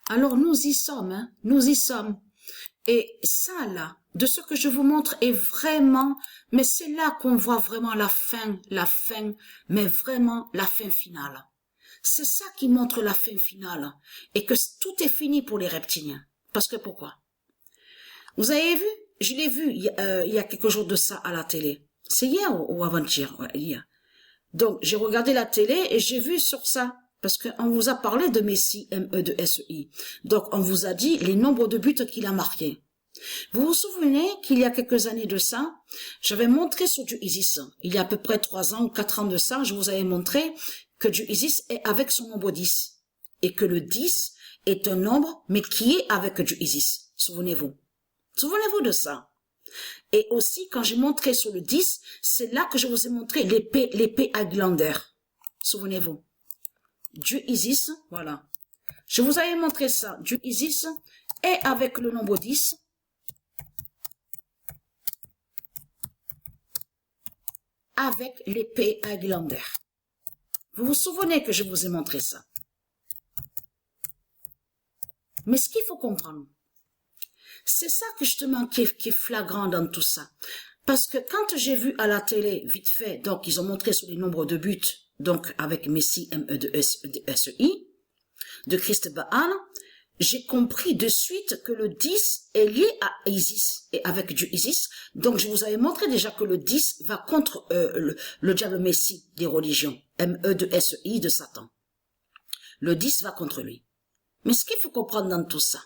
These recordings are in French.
Alors nous y sommes, hein, nous y sommes. Et ça là, de ce que je vous montre est vraiment, mais c'est là qu'on voit vraiment la fin, mais vraiment la fin finale. C'est ça qui montre la fin finale et que tout est fini pour les reptiliens. Parce que pourquoi? Vous avez vu? Je l'ai vu il y a quelques jours de ça à la télé. C'est hier ou avant-hier? Ouais, hier. Donc, j'ai regardé la télé et j'ai vu sur ça. Parce qu'on vous a parlé de Messi, M-E-2-S-E-I. Donc, on vous a dit les nombres de buts qu'il a marqués. Vous vous souvenez qu'il y a quelques années de ça, j'avais montré sur du Isis, il y a à peu près 3 ans ou 4 ans de ça, je vous avais montré que du Isis est avec son nombre 10. Et que le 10 est un nombre, mais qui est avec du Isis. Souvenez-vous. Souvenez-vous de ça. Et aussi, quand j'ai montré sur le 10, c'est là que je vous ai montré l'épée Highlander. Souvenez-vous. Du Isis, voilà. Je vous avais montré ça. Du Isis est avec le nombre 10. Avec l'épée Highlander. Vous vous souvenez que je vous ai montré ça. Mais ce qu'il faut comprendre, c'est ça que justement qui est flagrant dans tout ça. Parce que quand j'ai vu à la télé, vite fait, donc ils ont montré sur les nombres de buts, donc avec Messi, M-E-2-S-E-I, de Christ Baal, j'ai compris de suite que le 10 est lié à Isis, et avec du Isis. Donc je vous avais montré déjà que le 10 va contre le diable Messie des religions, M-E-2-S-E-I de Satan. Le 10 va contre lui. Mais ce qu'il faut comprendre dans tout ça,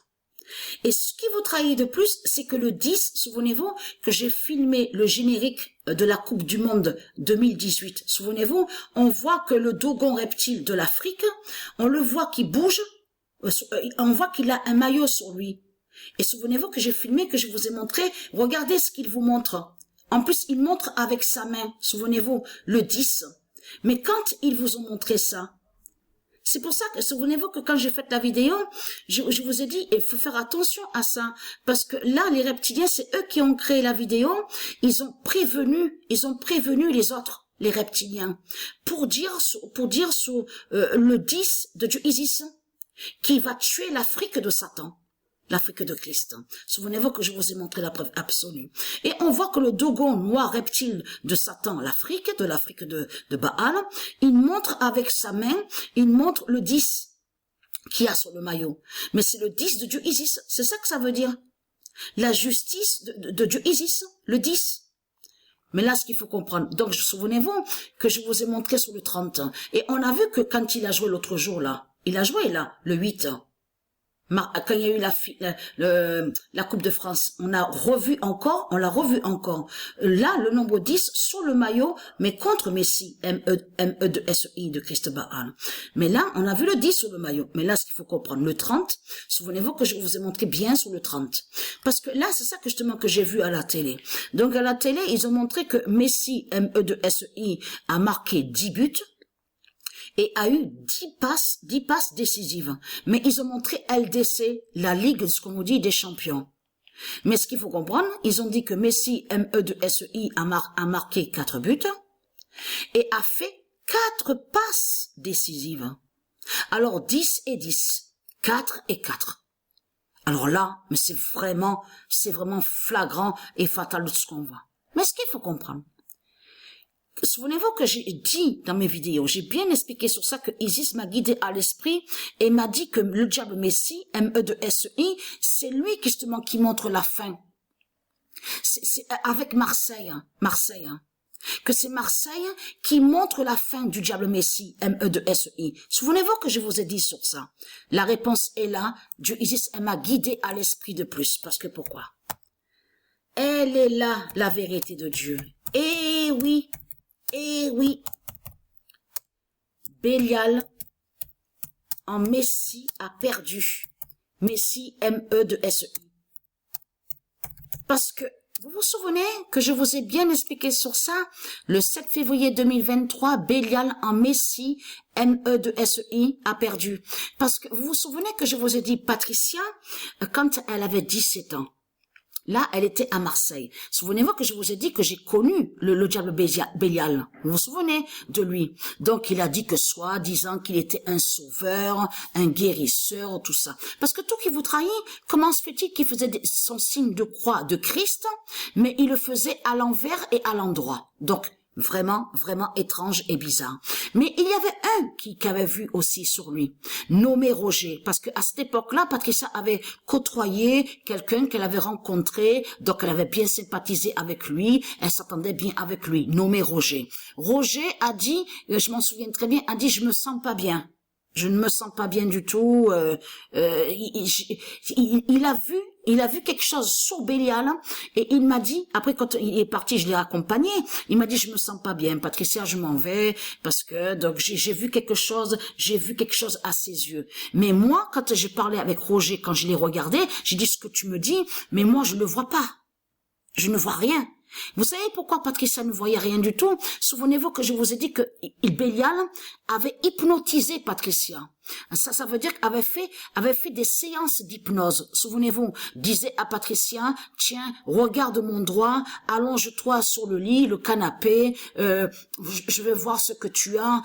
et ce qui vous trahit de plus, c'est que le 10, souvenez-vous que j'ai filmé le générique de la Coupe du Monde 2018. Souvenez-vous, on voit que le dogon reptile de l'Afrique, on le voit qui bouge, on voit qu'il a un maillot sur lui. Et souvenez-vous que j'ai filmé, que je vous ai montré, regardez ce qu'il vous montre. En plus, il montre avec sa main, souvenez-vous, le 10. Mais quand ils vous ont montré ça, c'est pour ça que, souvenez-vous que quand j'ai fait la vidéo, je vous ai dit, il faut faire attention à ça. Parce que là, les reptiliens, c'est eux qui ont créé la vidéo. Ils ont prévenu les autres, les reptiliens, pour dire sur le 10 du Isis, qui va tuer l'Afrique de Satan. L'Afrique de Christ. Souvenez-vous que je vous ai montré la preuve absolue. Et on voit que le dogon noir reptile de Satan, l'Afrique de Baal, il montre avec sa main, il montre le 10 qu'il y a sur le maillot. Mais c'est le 10 de Dieu Isis, c'est ça que ça veut dire. La justice de Dieu Isis, le 10. Mais là, ce qu'il faut comprendre, donc souvenez-vous que je vous ai montré sur le 30. Et on a vu que quand il a joué l'autre jour là, il a joué là, le 8. Quand il y a eu la Coupe de France, on l'a revu encore. Là, le nombre 10 sur le maillot, mais contre Messi, M-E-2-S-I de Christ Baal. Mais là, on a vu le 10 sur le maillot. Mais là, ce qu'il faut comprendre, le 30, souvenez-vous que je vous ai montré bien sur le 30. Parce que là, c'est ça que justement que j'ai vu à la télé. Donc, à la télé, ils ont montré que Messi, M-E-2-S-I, a marqué 10 buts. Et a eu 10 passes décisives. Mais ils ont montré LDC, la Ligue, ce qu'on nous dit, des champions. Mais ce qu'il faut comprendre, ils ont dit que Messi, M-E-2-S-E-I, a marqué 4 buts et a fait 4 passes décisives. Alors 10 et 10, 4 et 4. Alors là, mais c'est vraiment flagrant et fatal de ce qu'on voit. Mais ce qu'il faut comprendre, souvenez-vous que j'ai dit dans mes vidéos, j'ai bien expliqué sur ça que Isis m'a guidé à l'esprit et m'a dit que le diable Messi, M-E-2-S-E-I, c'est lui justement qui montre la fin. C'est avec Marseille, que c'est Marseille qui montre la fin du diable Messi, M-E-2-S-E-I. Souvenez-vous que je vous ai dit sur ça. La réponse est là, Dieu Isis, elle m'a guidé à l'esprit de plus. Parce que pourquoi? Elle est là, la vérité de Dieu. Eh oui. Eh oui, Bélial en Messi a perdu. Messi, M-E-2-S-E-I. Parce que, vous vous souvenez que je vous ai bien expliqué sur ça, le 7 février 2023, Bélial en Messi, M-E-2-S-E-I, a perdu. Parce que, vous vous souvenez que je vous ai dit, Patricia, quand elle avait 17 ans, Là, elle était à Marseille. Souvenez-vous que je vous ai dit que j'ai connu le diable Bélial. Vous vous souvenez de lui? Donc, il a dit que soi-disant qu'il était un sauveur, un guérisseur, tout ça. Parce que tout qui vous trahit, comment se fait-il qu'il faisait son signe de croix de Christ, mais il le faisait à l'envers et à l'endroit? Donc, vraiment, vraiment étrange et bizarre. Mais il y avait un qui avait vu aussi sur lui, nommé Roger, parce que à cette époque-là, Patricia avait côtoyé quelqu'un qu'elle avait rencontré, donc elle avait bien sympathisé avec lui, elle s'entendait bien avec lui, nommé Roger. Roger a dit, je m'en souviens très bien, a dit, je me sens pas bien. Je ne me sens pas bien du tout. Il a vu quelque chose sur Bélial et il m'a dit, après quand il est parti, je l'ai accompagné, il m'a dit, je me sens pas bien, Patricia, je m'en vais parce que donc j'ai vu quelque chose à ses yeux. Mais moi, quand j'ai parlé avec Roger, quand je l'ai regardé, j'ai dit ce que tu me dis, mais moi je le vois pas, je ne vois rien. Vous savez pourquoi Patricia ne voyait rien du tout? Souvenez-vous que je vous ai dit que Bélial avait hypnotisé Patricia. Ça veut dire qu'avait fait des séances d'hypnose. Souvenez-vous, disait à Patricia, tiens, regarde mon doigt, allonge-toi sur le lit, le canapé, je vais voir ce que tu as,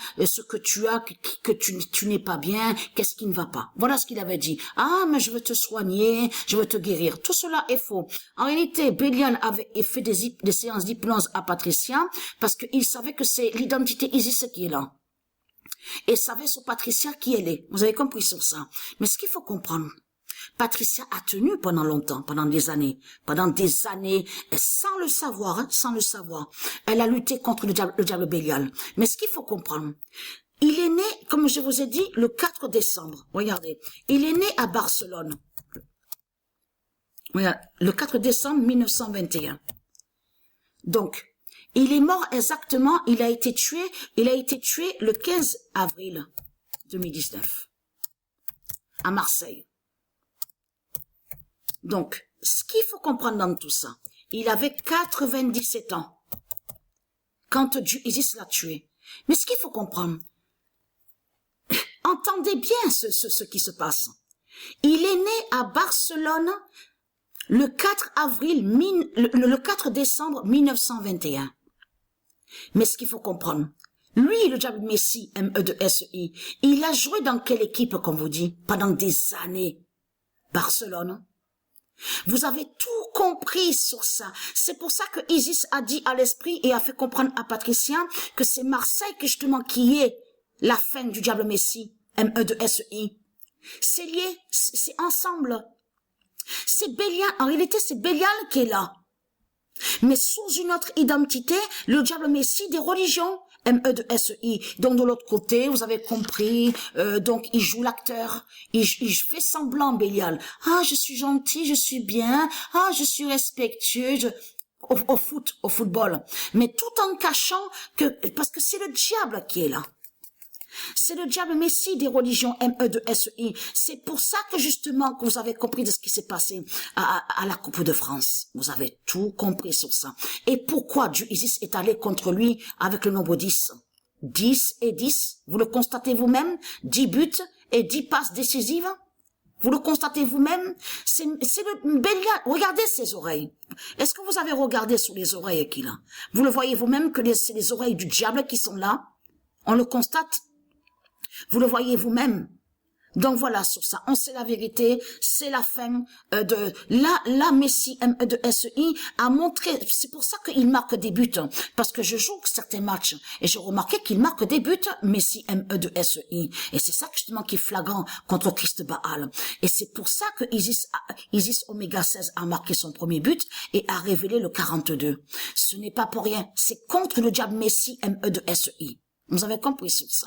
que tu n'es pas bien, qu'est-ce qui ne va pas. Voilà ce qu'il avait dit. Ah, mais je veux te soigner, je veux te guérir. Tout cela est faux. En réalité, Bélial avait fait des séances d'hypnose à Patricia parce qu'il savait que c'est l'identité Isis qui est là. Et savait sur Patricia qui elle est. Vous avez compris sur ça. Mais ce qu'il faut comprendre, Patricia a tenu pendant longtemps, pendant des années, sans le savoir, sans le savoir. Elle a lutté contre le diable Bélial. Mais ce qu'il faut comprendre, il est né, comme je vous ai dit, le 4 décembre. Regardez, il est né à Barcelone. Regarde, le 4 décembre 1921. Donc, il est mort exactement, il a été tué le 15 avril 2019 à Marseille. Donc, ce qu'il faut comprendre dans tout ça, il avait 97 ans quand Isis l'a tué. Mais ce qu'il faut comprendre, entendez bien ce qui se passe. Il est né à Barcelone le 4 décembre 1921. Mais ce qu'il faut comprendre, lui, le diable Messi, M-E-2-S-I, il a joué dans quelle équipe, comme vous dites, pendant des années? Barcelone. Vous avez tout compris sur ça. C'est pour ça que Isis a dit à l'esprit et a fait comprendre à Patricia que c'est Marseille que justement qui est la fin du diable Messi, M-E-2-S-I. C'est lié, c'est ensemble. C'est Bélial, en réalité c'est Bélial qui est là. Mais sous une autre identité, le diable Messie des religions, M-E-2-S-I. Donc de l'autre côté, vous avez compris, donc il joue l'acteur, il fait semblant Bélial. Ah, je suis gentil, je suis bien, ah, je suis respectueux, au football. Mais tout en cachant parce que c'est le diable qui est là. C'est le diable Messie des religions, M-E-2-S-I. C'est pour ça que justement que vous avez compris de ce qui s'est passé à la Coupe de France. Vous avez tout compris sur ça. Et pourquoi Dieu Isis est allé contre lui avec le nombre 10? 10 et 10, vous le constatez vous-même, 10 buts et 10 passes décisives. Vous le constatez vous-même. C'est le Bélial. Regardez ses oreilles. Est-ce que vous avez regardé sur les oreilles qu'il a? Vous le voyez vous-même que c'est les oreilles du diable qui sont là? On le constate. Vous le voyez vous-même. Donc voilà, sur ça, on sait la vérité, c'est la fin de la Messi M2SI a montré, c'est pour ça qu'il marque des buts, parce que je joue certains matchs et j'ai remarqué qu'il marque des buts, Messi M2SI, et c'est ça justement qui est flagrant contre Christ Baal, et c'est pour ça que Isis Oméga 16 a marqué son premier but et a révélé le 42. Ce n'est pas pour rien, c'est contre le diable Messi M2SI. Vous avez compris sur ça.